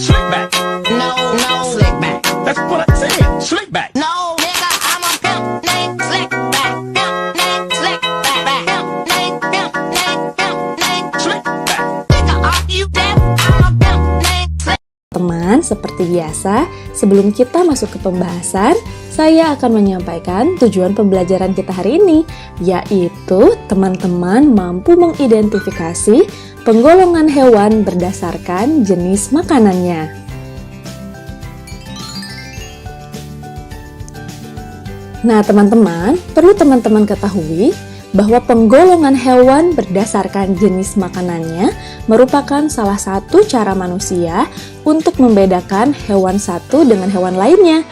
Slick back. No, no, slick back. That's what I said. Slick back. No, nigga, I'm a pimp named Slick Back. Pimp named Slick Back. Pimp named, pimp named, pimp named Slick back. Nigga, are you deaf? I'm a pimp named Slick. Teman, seperti biasa, sebelum kita masuk ke pembahasan, saya akan menyampaikan tujuan pembelajaran kita hari ini, yaitu teman-teman mampu mengidentifikasi penggolongan hewan berdasarkan jenis makanannya. Nah, teman-teman, perlu teman-teman ketahui bahwa penggolongan hewan berdasarkan jenis makanannya merupakan salah satu cara manusia untuk membedakan hewan satu dengan hewan lainnya.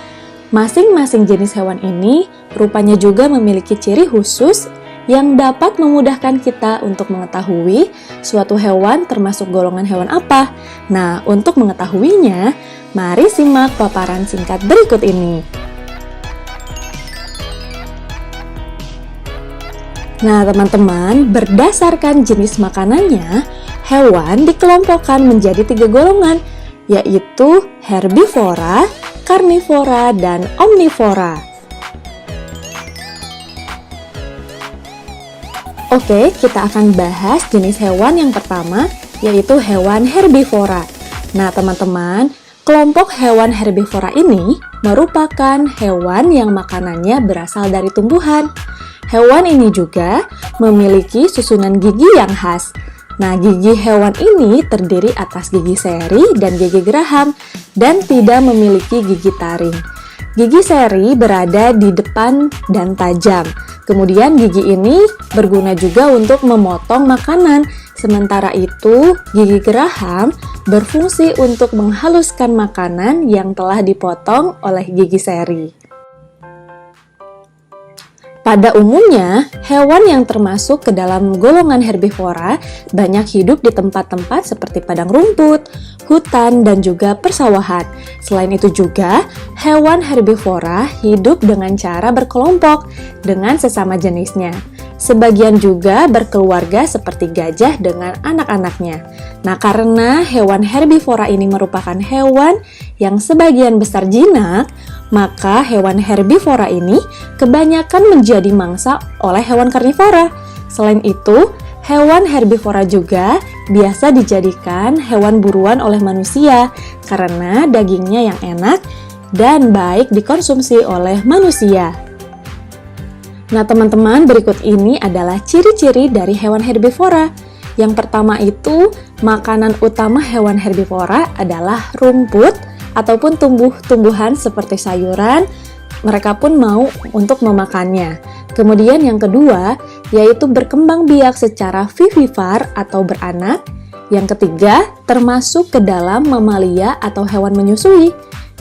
Masing-masing jenis hewan ini rupanya juga memiliki ciri khusus yang dapat memudahkan kita untuk mengetahui suatu hewan termasuk golongan hewan apa. Nah, untuk mengetahuinya, mari simak paparan singkat berikut ini. Nah, teman-teman, berdasarkan jenis makanannya, hewan dikelompokkan menjadi 3 golongan, yaitu herbivora, karnivora, dan omnivora. Oke, kita akan bahas jenis hewan yang pertama, yaitu hewan herbivora. Nah, teman-teman, kelompok hewan herbivora ini merupakan hewan yang makanannya berasal dari tumbuhan. Hewan ini juga memiliki susunan gigi yang khas. Nah, gigi hewan ini terdiri atas gigi seri dan gigi geraham dan tidak memiliki gigi taring. Gigi seri berada di depan dan tajam. Kemudian gigi ini berguna juga untuk memotong makanan. Sementara itu, gigi geraham berfungsi untuk menghaluskan makanan yang telah dipotong oleh gigi seri. Pada umumnya, hewan yang termasuk ke dalam golongan herbivora banyak hidup di tempat-tempat seperti padang rumput, hutan, dan juga persawahan. Selain itu juga, hewan herbivora hidup dengan cara berkelompok dengan sesama jenisnya. Sebagian juga berkeluarga seperti gajah dengan anak-anaknya. Nah, karena hewan herbivora ini merupakan hewan yang sebagian besar jinak, maka hewan herbivora ini kebanyakan menjadi mangsa oleh hewan karnivora. Selain itu, hewan herbivora juga biasa dijadikan hewan buruan oleh manusia karena dagingnya yang enak dan baik dikonsumsi oleh manusia. Nah, teman-teman, berikut ini adalah ciri-ciri dari hewan herbivora. Yang pertama itu, makanan utama hewan herbivora adalah rumput ataupun tumbuh-tumbuhan seperti sayuran. Mereka pun mau untuk memakannya. Kemudian yang kedua, yaitu berkembang biak secara vivipar atau beranak. Yang ketiga, termasuk ke dalam mamalia atau hewan menyusui.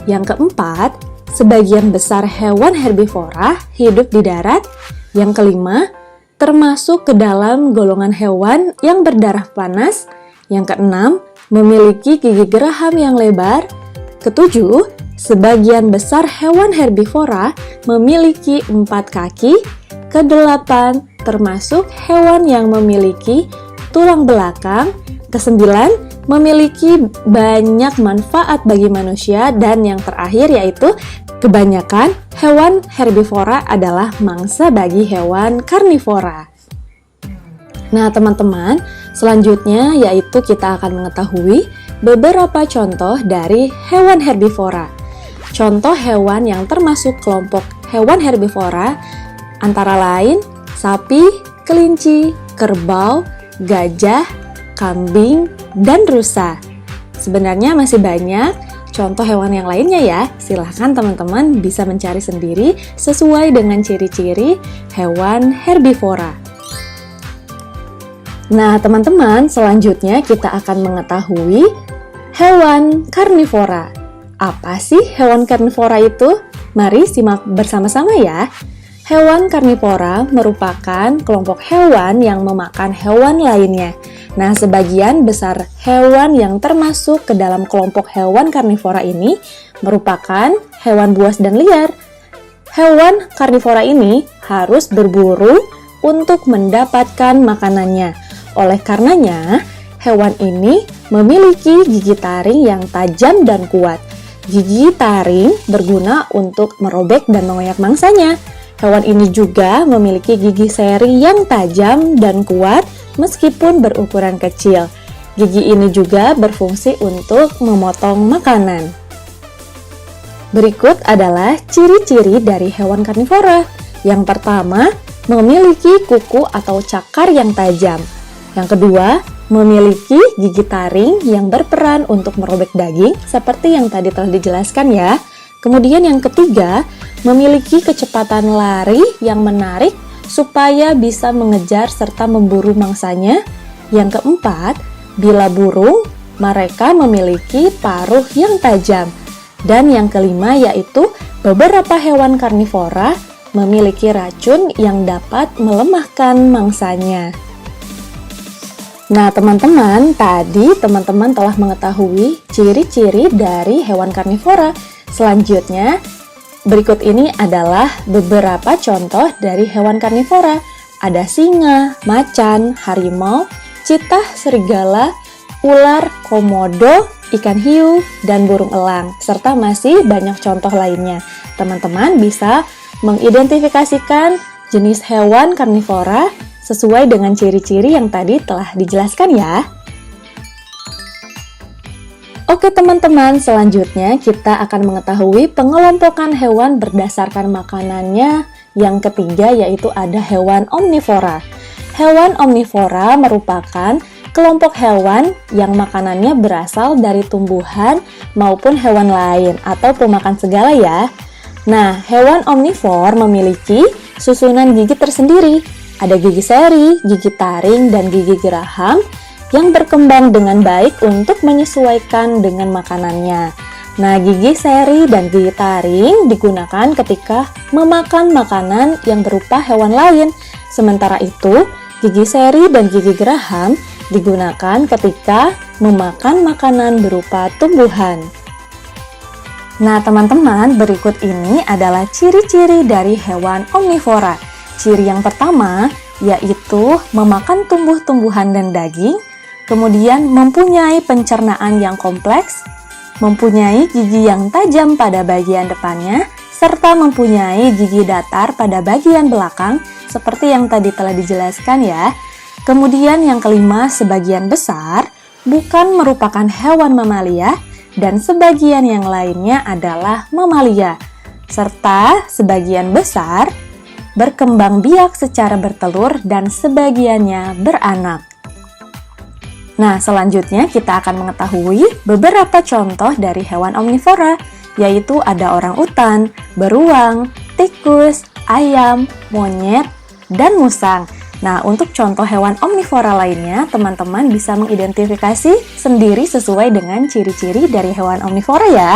Yang keempat, sebagian besar hewan herbivora hidup di darat. Yang kelima, termasuk ke dalam golongan hewan yang berdarah panas. Yang keenam, memiliki gigi geraham yang lebar. Ketujuh, sebagian besar hewan herbivora memiliki 4 kaki. Kedelapan, termasuk hewan yang memiliki tulang belakang. Kesembilan, memiliki banyak manfaat bagi manusia. Dan yang terakhir yaitu kebanyakan hewan herbivora adalah mangsa bagi hewan karnivora. Nah, teman-teman, selanjutnya yaitu kita akan mengetahui beberapa contoh dari hewan herbivora. Contoh hewan yang termasuk kelompok hewan herbivora antara lain sapi, kelinci, kerbau, gajah, kambing, dan rusa. Sebenarnya masih banyak contoh hewan yang lainnya ya. Silahkan teman-teman bisa mencari sendiri sesuai dengan ciri-ciri hewan herbivora. Nah, teman-teman, selanjutnya kita akan mengetahui hewan karnivora. Apa sih hewan karnivora itu? Mari simak bersama-sama ya. Hewan karnivora merupakan kelompok hewan yang memakan hewan lainnya. Nah, sebagian besar hewan yang termasuk ke dalam kelompok hewan karnivora ini merupakan hewan buas dan liar. Hewan karnivora ini harus berburu untuk mendapatkan makanannya. Oleh karenanya, hewan ini memiliki gigi taring yang tajam dan kuat. Gigi taring berguna untuk merobek dan mengoyak mangsanya. Hewan ini juga memiliki gigi seri yang tajam dan kuat meskipun berukuran kecil. Gigi ini juga berfungsi untuk memotong makanan. Berikut adalah ciri-ciri dari hewan karnivora. Yang pertama, memiliki kuku atau cakar yang tajam. Yang kedua, memiliki gigi taring yang berperan untuk merobek daging seperti yang tadi telah dijelaskan ya. Kemudian yang ketiga, memiliki kecepatan lari yang menarik supaya bisa mengejar serta memburu mangsanya. Yang keempat, bila burung, mereka memiliki paruh yang tajam. Dan yang kelima yaitu beberapa hewan karnivora memiliki racun yang dapat melemahkan mangsanya. Nah, teman-teman, tadi teman-teman telah mengetahui ciri-ciri dari hewan karnivora. Selanjutnya, berikut ini adalah beberapa contoh dari hewan karnivora. Ada singa, macan, harimau, citah, serigala, ular, komodo, ikan hiu, dan burung elang, serta masih banyak contoh lainnya. Teman-teman bisa mengidentifikasikan jenis hewan karnivora sesuai dengan ciri-ciri yang tadi telah dijelaskan ya. Oke teman-teman, selanjutnya kita akan mengetahui pengelompokan hewan berdasarkan makanannya. Yang ketiga yaitu ada hewan omnivora. Hewan omnivora merupakan kelompok hewan yang makanannya berasal dari tumbuhan maupun hewan lain atau pemakan segala ya. Nah, hewan omnivor memiliki susunan gigi tersendiri. Ada gigi seri, gigi taring, dan gigi geraham yang berkembang dengan baik untuk menyesuaikan dengan makanannya. Nah, gigi seri dan gigi taring digunakan ketika memakan makanan yang berupa hewan lain. Sementara itu, gigi seri dan gigi geraham digunakan ketika memakan makanan berupa tumbuhan. Nah, teman-teman, berikut ini adalah ciri-ciri dari hewan omnivora. Ciri yang pertama yaitu memakan tumbuh-tumbuhan dan daging, kemudian mempunyai pencernaan yang kompleks, mempunyai gigi yang tajam pada bagian depannya, serta mempunyai gigi datar pada bagian belakang, seperti yang tadi telah dijelaskan ya. Kemudian yang kelima, sebagian besar bukan merupakan hewan mamalia, dan sebagian yang lainnya adalah mamalia, serta sebagian besar berkembang biak secara bertelur dan sebagiannya beranak. Nah, selanjutnya kita akan mengetahui beberapa contoh dari hewan omnivora, yaitu ada orangutan, beruang, tikus, ayam, monyet, dan musang. Nah, untuk contoh hewan omnivora lainnya, teman-teman bisa mengidentifikasi sendiri sesuai dengan ciri-ciri dari hewan omnivora ya.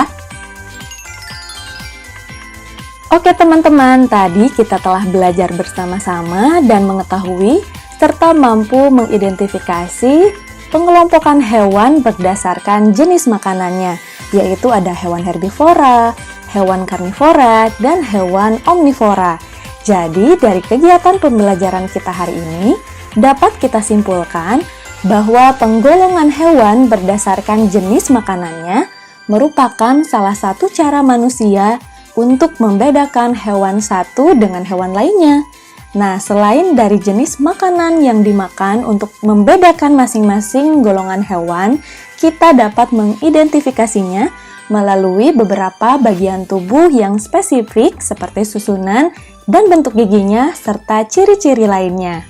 Oke teman-teman, tadi kita telah belajar bersama-sama dan mengetahui serta mampu mengidentifikasi pengelompokan hewan berdasarkan jenis makanannya, yaitu ada hewan herbivora, hewan karnivora, dan hewan omnivora. Jadi, dari kegiatan pembelajaran kita hari ini, dapat kita simpulkan bahwa penggolongan hewan berdasarkan jenis makanannya merupakan salah satu cara manusia untuk membedakan hewan satu dengan hewan lainnya. Nah, selain dari jenis makanan yang dimakan untuk membedakan masing-masing golongan hewan, kita dapat mengidentifikasinya melalui beberapa bagian tubuh yang spesifik seperti susunan dan bentuk giginya serta ciri-ciri lainnya.